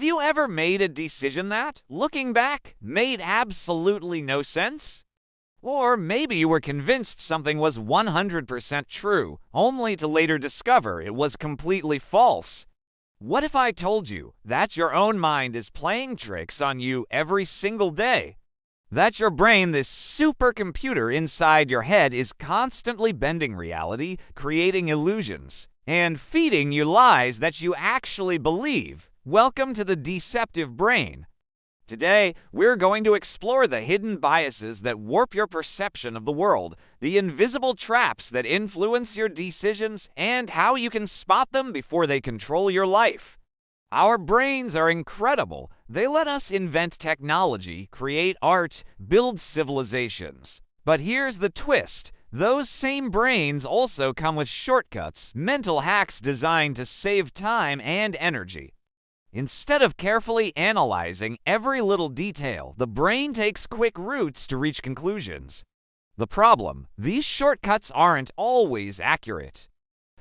Have you ever made a decision that, looking back, made absolutely no sense? Or maybe you were convinced something was 100% true, only to later discover it was completely false. What if I told you that your own mind is playing tricks on you every single day? That your brain, this supercomputer inside your head, is constantly bending reality, creating illusions, and feeding you lies that you actually believe. Welcome to the deceptive brain. Today, we're going to explore the hidden biases that warp your perception of the world, the invisible traps that influence your decisions, and how you can spot them before they control your life. Our brains are incredible. They let us invent technology, create art, build civilizations. But here's the twist. Those same brains also come with shortcuts, mental hacks designed to save time and energy. Instead of carefully analyzing every little detail, the brain takes quick routes to reach conclusions. The problem: these shortcuts aren't always accurate.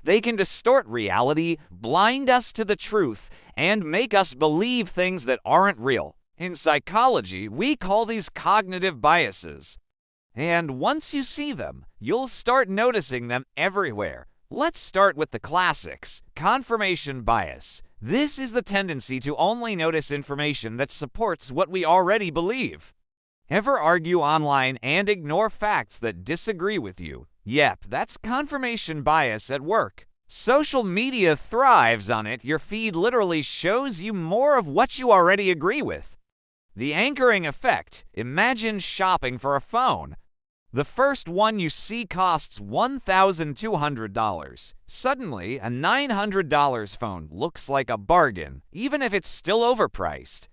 They can distort reality, blind us to the truth, and make us believe things that aren't real. In psychology, we call these cognitive biases. And once you see them, you'll start noticing them everywhere. Let's start with the classics. Confirmation bias. This is the tendency to only notice information that supports what we already believe. Ever argue online and ignore facts that disagree with you? Yep, that's confirmation bias at work. Social media thrives on it. Your feed literally shows you more of what you already agree with. The anchoring effect. Imagine shopping for a phone. The first one you see costs $1,200. Suddenly, a $900 phone looks like a bargain, even if it's still overpriced.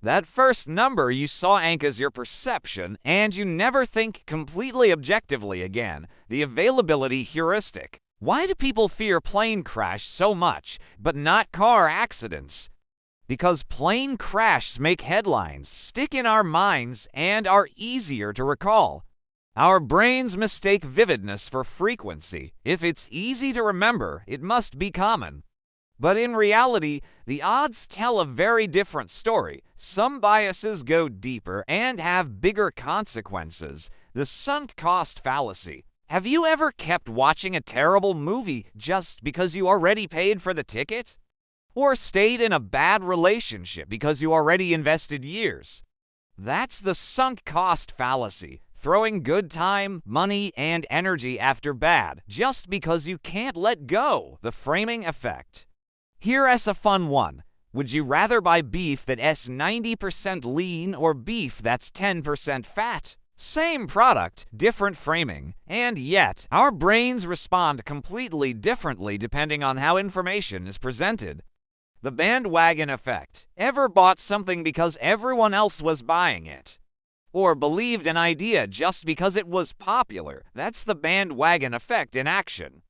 That first number you saw anchors your perception, and you never think completely objectively again. The availability heuristic. Why do people fear plane crash so much, but not car accidents? Because plane crashes make headlines, stick in our minds, and are easier to recall. Our brains mistake vividness for frequency. If it's easy to remember, it must be common. But in reality, the odds tell a very different story. Some biases go deeper and have bigger consequences. The sunk cost fallacy. Have you ever kept watching a terrible movie just because you already paid for the ticket? Or stayed in a bad relationship because you already invested years? That's the sunk cost fallacy. Throwing good time, money, and energy after bad just because you can't let go. The framing effect. Here's a fun one. Would you rather buy beef that's 90% lean or beef that's 10% fat? Same product, different framing, and yet our brains respond completely differently depending on how information is presented. The bandwagon effect. Ever bought something because everyone else was buying it? Or believed an idea just because it was popular? That's the bandwagon effect in action.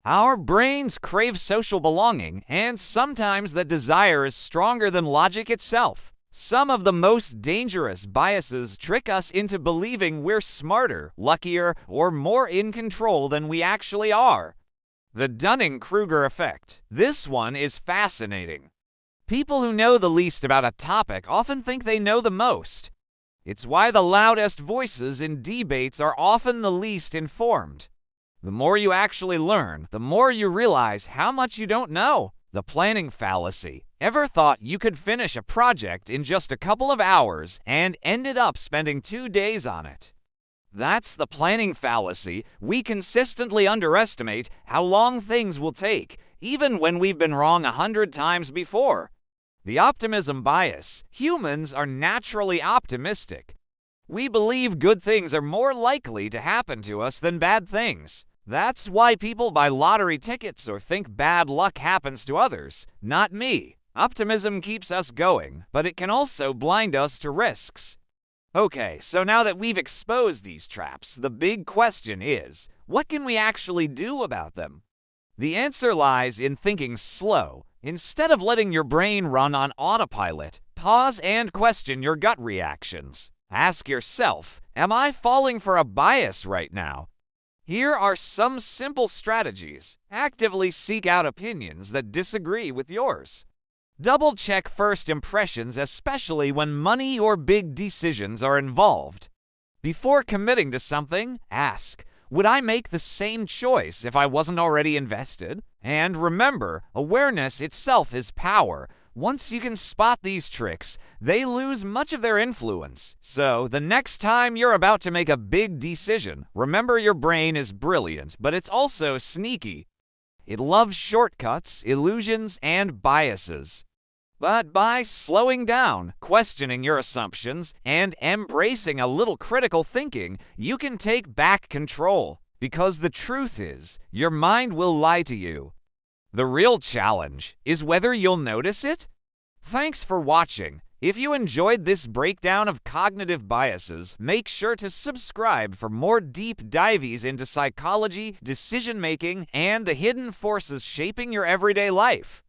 Our brains crave social belonging, and sometimes the desire is stronger than logic itself. Some of the most dangerous biases trick us into believing we're smarter, luckier, or more in control than we actually are. The Dunning-Kruger effect. This one is fascinating. People who know the least about a topic often think they know the most. It's why the loudest voices in debates are often the least informed. The more you actually learn, the more you realize how much you don't know. The planning fallacy. Ever thought you could finish a project in just a couple of hours and ended up spending 2 days on it? That's the planning fallacy. We consistently underestimate how long things will take, even when we've been wrong 100 times before. The optimism bias. Humans are naturally optimistic. We believe good things are more likely to happen to us than bad things. That's why people buy lottery tickets or think bad luck happens to others. Not me. Optimism keeps us going, but it can also blind us to risks. Okay, so now that we've exposed these traps, the big question is, what can we actually do about them? The answer lies in thinking slow. Instead of letting your brain run on autopilot, pause and question your gut reactions. Ask yourself, am I falling for a bias right now? Here are some simple strategies. Actively seek out opinions that disagree with yours. Double-check first impressions, especially when money or big decisions are involved. Before committing to something, ask, would I make the same choice if I wasn't already invested? And remember, awareness itself is power. Once you can spot these tricks, they lose much of their influence. So, the next time you're about to make a big decision, remember your brain is brilliant, but it's also sneaky. It loves shortcuts, illusions, and biases. But by slowing down, questioning your assumptions, and embracing a little critical thinking, you can take back control. Because the truth is, your mind will lie to you. The real challenge is whether you'll notice it. Thanks for watching. If you enjoyed this breakdown of cognitive biases, make sure to subscribe for more deep dives into psychology, decision-making, and the hidden forces shaping your everyday life.